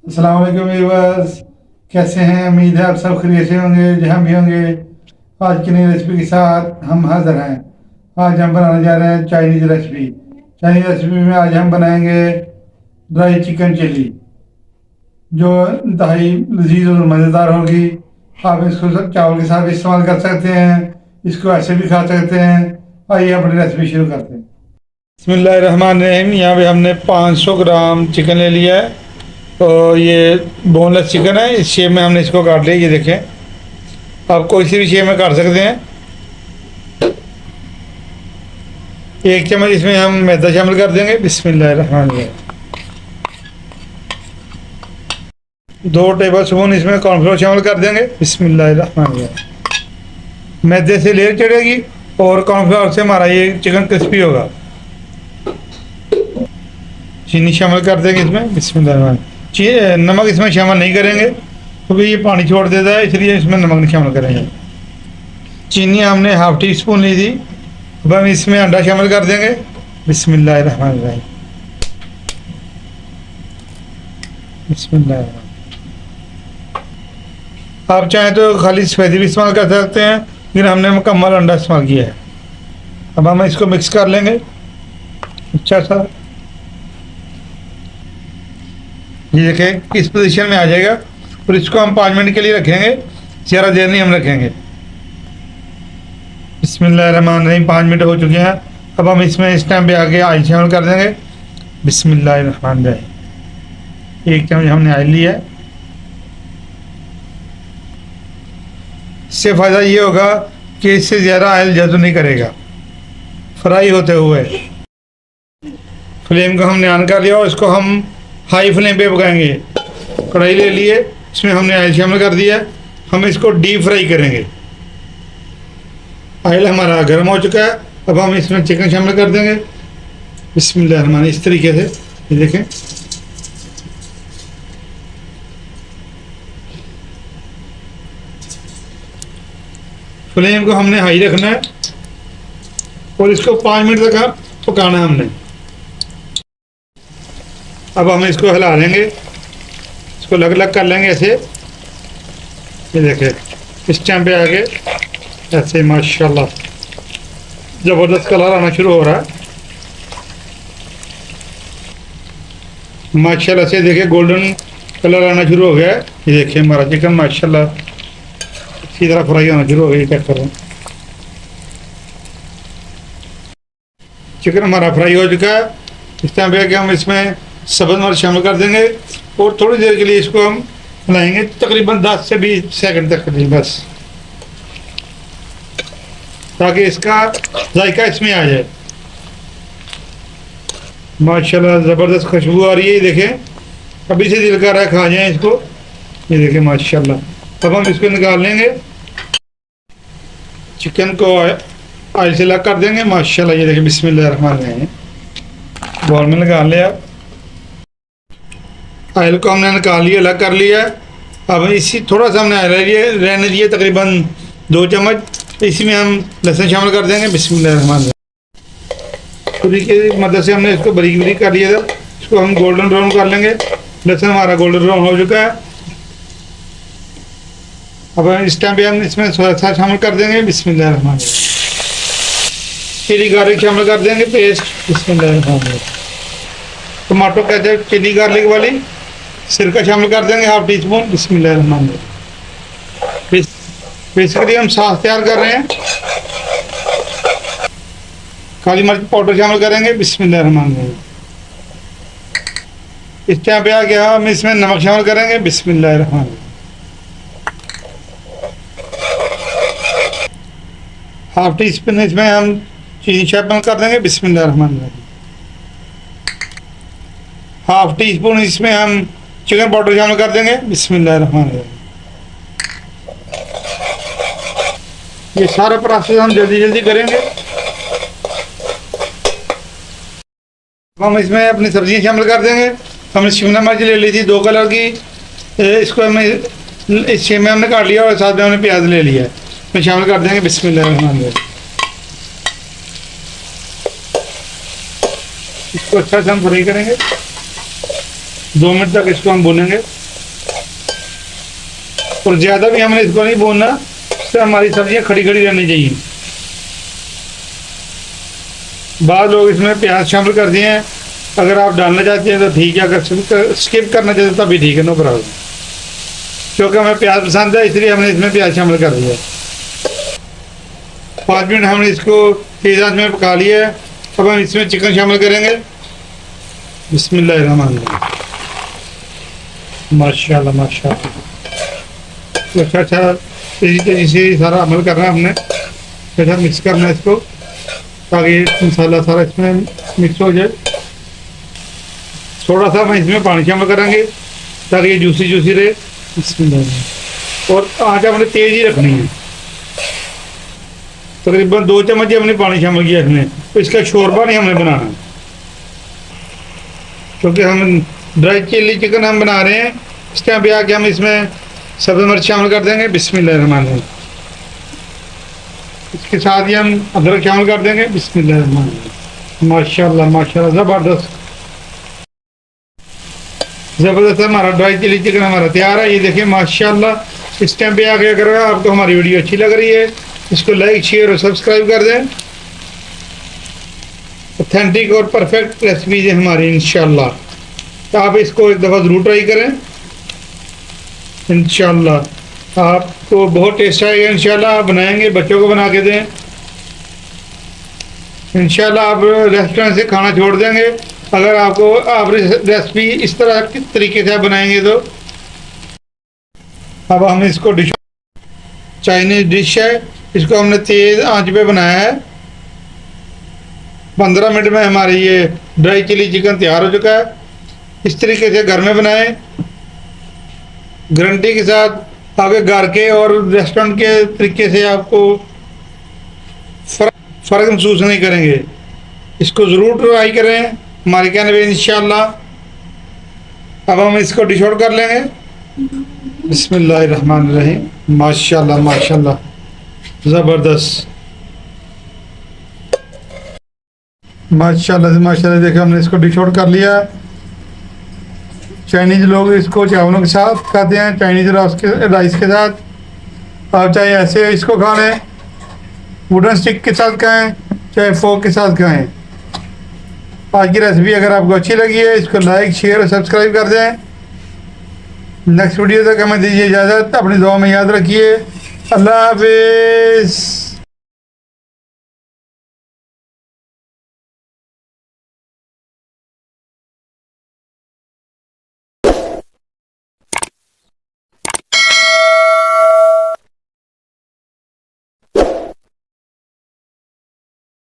अस्सलाम वालेकुम व्यूअर्स, कैसे हैं? उम्मीद है आप सब खैरियत से होंगे। जहाँ भी होंगे, आज की नई रेसिपी के साथ हम हाजिर हैं। आज हम बनाने जा रहे हैं चाइनीज़ रेसिपी। चाइनीज़ रेसिपी में आज हम बनाएंगे ड्राई चिकन चिली, जो इंतहाई लजीज और मज़ेदार होगी। आप इसको चावल के साथ भी इस्तेमाल कर सकते हैं, इसको ऐसे भी खा सकते हैं। आइए अपनी रेसिपी शुरू करते हैं। बिस्मिल्लाहिर्रहमानिर्रहीम। यहाँ पे हमने 500 ग्राम चिकन ले लिया है और ये बोनलेस चिकन है। इस शेप में हमने इसको काट लिया। ये देखें, आप कोई सी भी शेप में काट सकते हैं। 1 चम्मच इसमें हम मैदा शामिल कर देंगे। बिस्मिल्लाहिर्रहमानिर्रहीम। 2 टेबल स्पून इसमें कॉर्नफ्लोर शामिल कर देंगे। बिस्मिल्लाहिर्रहमानिर्रहीम। मैदे से लेयर चढ़ेगी और कॉर्नफ्लोर से हमारा ये चिकन क्रिस्पी होगा। चीनी शामिल कर देंगे इसमें। बिस्मिल्लाहिर्रहमानिर्रहीम। नमक इसमें शामिल नहीं करेंगे क्योंकि ये पानी छोड़ देता है, इसलिए इसमें नमक नहीं शामिल करेंगे। चीनी हमने ½ टी स्पून ली थी। अब हम इसमें अंडा शामिल कर देंगे। बिस्मिल्लाहिर्रहमानिर्रहीम। बिस्मिल्लाहिर्रहमानिर्रहीम। आप चाहें तो खाली सफेदी भी इस्तेमाल कर सकते हैं, लेकिन हमने मुकम्मल अंडा इस्तेमाल किया है। अब हम इसको मिक्स कर लेंगे अच्छा सा। ये देखें इस पोजीशन में आ जाएगा और इसको हम 5 मिनट के लिए रखेंगे, ज़्यादा देर नहीं हम रखेंगे। बिस्मिल्लाहिर्रहमानिर्रहीम। 5 मिनट हो चुके हैं। अब हम इसमें इस टाइम पे आगे ऑयल शामिल कर देंगे। बिस्मिल्लाहिर्रहमानिर्रहीम। 1 चम्मच हमने ऑयल लिया है। इससे फ़ायदा ये होगा कि इससे ज़्यादा ऑयल जज़ब नहीं करेगा फ्राई होते हुए। फ्लेम को हमने ऑन कर लिया और इसको हम हाई फ्लेम पे पकाएंगे। कढ़ाई ले लिए, इसमें हमने ऑयल शामिल कर दिया। हम इसको डीप फ्राई करेंगे। ऑयल हमारा गर्म हो चुका है। अब हम इसमें चिकन शामिल कर देंगे। बिस्मिल्लाहिर्रहमानिर्रहीम। इस तरीके से ये देखें। फ्लेम को हमने हाई रखना है और इसको 5 मिनट तक पकाना है हमने। अब हम इसको हिला लेंगे, इसको अलग अलग कर लेंगे ऐसे। ये देखें इस टाइम पे आगे ऐसे माशाल्लाह ज़बरदस्त कलर आना शुरू हो रहा है। माशाल्लाह से देखें गोल्डन कलर आना शुरू हो गया है। ये देखें हमारा चिकन माशाल्लाह इसी तरह फ्राई होना शुरू हो गया। चेक करें, चिकन हमारा फ्राई हो चुका है। इस टाइम पे आके हम इसमें सब्ज़ मिर्च शामिल कर देंगे और थोड़ी देर के लिए इसको हम हिलाएंगे, तकरीबन 10 से 20 सेकंड तक बस, ताकि इसका जायका इसमें आ जाए। माशाल्लाह ज़बरदस्त खुशबू आ रही है। ये देखें, अभी से दिल कर रहा है खा जाएं इसको। ये देखें माशाल्लाह। अब हम इसको निकाल लेंगे, चिकन को ऑयल से अलग कर देंगे। माशाल्लाह ये देखें। बिस्मिल्लाहिर्रहमानिर्रहीम। बॉल में निकाल लिया, ऑयल को हमने निकाल लिया, अलग कर लिया। अब इसी थोड़ा सा हमने ऑयल रहने दिए, तकरीबन 2 चम्मच। इसी में हम लहसुन शामिल कर देंगे। बिस्मिल्लाहिर्रहमानिर्रहीम। छुरी की मदद से हमने इसको बारीक बारीक कर लिया था। इसको हम गोल्डन ब्राउन कर लेंगे। लहसुन हमारा गोल्डन ब्राउन हो चुका है। अब इस टाइम पे हम इसमें सोया सॉस शामिल कर देंगे। बिस्मिल्लाहिर्रहमानिर्रहीम। चिली गार्लिक शामिल कर देंगे पेस्ट। बिस्मिल्लाहिर्रहमानिर्रहीम। टमाटो केचप चिली गार्लिक वाली सिरका शामिल कर देंगे ½ टी स्पून। बिस्मिल्लाहिर्रहमानिर्रहीम। बेसिकली हम सॉस तैयार कर रहे हैं। काली मिर्च पाउडर शामिल करेंगे। बिस्मिल्लाहिर्रहमानिर्रहीम। इस टाइम पे आके हम इसमें नमक शामिल करेंगे। बिस्मिल्लाहिर्रहमानिर्रहीम। ½ टी स्पून इसमें हम चीनी शामिल कर देंगे। बिस्मिल्लाहिर्रहमानिर्रहीम। ½ टी स्पून इसमें हम चिकन पाउडर शामिल कर देंगे। बिस्मिल्लाहिर्रहमानिर्रहीम। ये सारा प्रोसेस हम जल्दी जल्दी करेंगे। हम इसमें अपनी सब्जियां शामिल कर देंगे। हमने शिमला मिर्च ले ली थी 2 कलर की, इसको हमें इस शेप में हमने काट लिया और साथ में हमने प्याज ले लिया है, इसमें शामिल कर देंगे। बिस्मिल्लाहिर्रहमानिर्रहीम। इसको अच्छा से हम फ्राई करेंगे। 2 मिनट तक इसको हम भूनेंगे। और ज़्यादा भी हमने इसको नहीं भूनना, इससे हमारी सब्जियां खड़ी खड़ी रहनी चाहिए। बाद लोग इसमें प्याज शामिल कर दिए हैं, अगर आप डालना चाहते हैं तो ठीक है, अगर स्किप करना चाहते हैं तभी ठीक है, नो प्रॉब्लम। क्योंकि हमें प्याज पसंद है इसलिए हमने इसमें प्याज शामिल कर दिया। 5 मिनट हमने इसको तेज आंच में पका लिया है। अब हम इसमें चिकन शामिल करेंगे। बिस्मिल्लाहिर्रहमानिर्रहीम। माशाल्लाह माशाल्लाह। अच्छा अच्छा तेजी से सारा अमल करना है हमने। अच्छा मिक्स करना है इसको ताकि मसाला सारा इसमें मिक्स हो जाए। थोड़ा सा हम इसमें पानी शामिल करेंगे ताकि ये जूसी जूसी रहे। बिस्मिल्लाह। और आँच हमने तेज ही रखनी है। तकरीबन 2 चम्मच हमने पानी शामिल किया इसमें। तो इसका शोरबा नहीं हमने बनाना, क्योंकि हम ड्राई चिली चिकन हम बना रहे हैं। इस टाइम पे आके हम इसमें सब्ज़ी मिर्च शामिल कर देंगे। बिस्मिल्लाहिर्रहमानिर्रहीम। इसके साथ ही हम अदरक शामिल कर देंगे। बिस्मिल्लाहिर्रहमानिर्रहीम। माशाल्लाह माशाल्लाह, ज़बरदस्त ज़बरदस्त हमारा ड्राई चिली चिकन हमारा तैयार है। ये देखिए माशाल्लाह। इस टाइम पे आके अगर आपको हमारी वीडियो अच्छी लग रही है इसको लाइक शेयर और सब्सक्राइब कर दें। ऑथेंटिक और परफेक्ट रेसिपीज है हमारी इंशाल्लाह। तो आप इसको एक दफ़ा ज़रूर ट्राई करें, इंशाल्लाह आपको बहुत टेस्ट आएगा। इंशाल्लाह आप बनाएंगे, बच्चों को बना के दें, इंशाल्लाह आप रेस्टोरेंट से खाना छोड़ देंगे अगर आपको आप रेसिपी इस तरह के तरीके से बनाएंगे तो। अब हम इसको डिश चाइनीज़ डिश है, इसको हमने तेज़ आंच पे बनाया है। 15 मिनट में हमारी ये ड्राई चिली चिकन तैयार हो चुका है। इस तरीके से घर में बनाएं, गारंटी के साथ। आपके घर के और रेस्टोरेंट के तरीके से आपको फ़र्क महसूस नहीं करेंगे। इसको ज़रूर ट्राई करें हमारे कहने पे इंशाल्लाह। अब हम इसको डिश आउट कर लेंगे। बिस्मिल्लाहिर्रहमानिर्रहीम। माशाल्लाह माशाल्लाह, ज़बरदस्त माशाल्लाह माशाल्लाह। देखिए हमने इसको डिश आउट कर लिया। चाइनीज़ लोग इसको चावलों के साथ खाते हैं, चाइनीज़ राइस के साथ। आप चाहे ऐसे इसको खा लें, वुडन स्टिक के साथ खाएं, चाहे फोक के साथ खाएं। आज की रेसिपी अगर आपको अच्छी लगी है इसको लाइक शेयर और सब्सक्राइब कर दें। नेक्स्ट वीडियो तक हमें दीजिए इजाज़त। अपनी दुआ में याद रखिए। अल्लाह हाफिज़।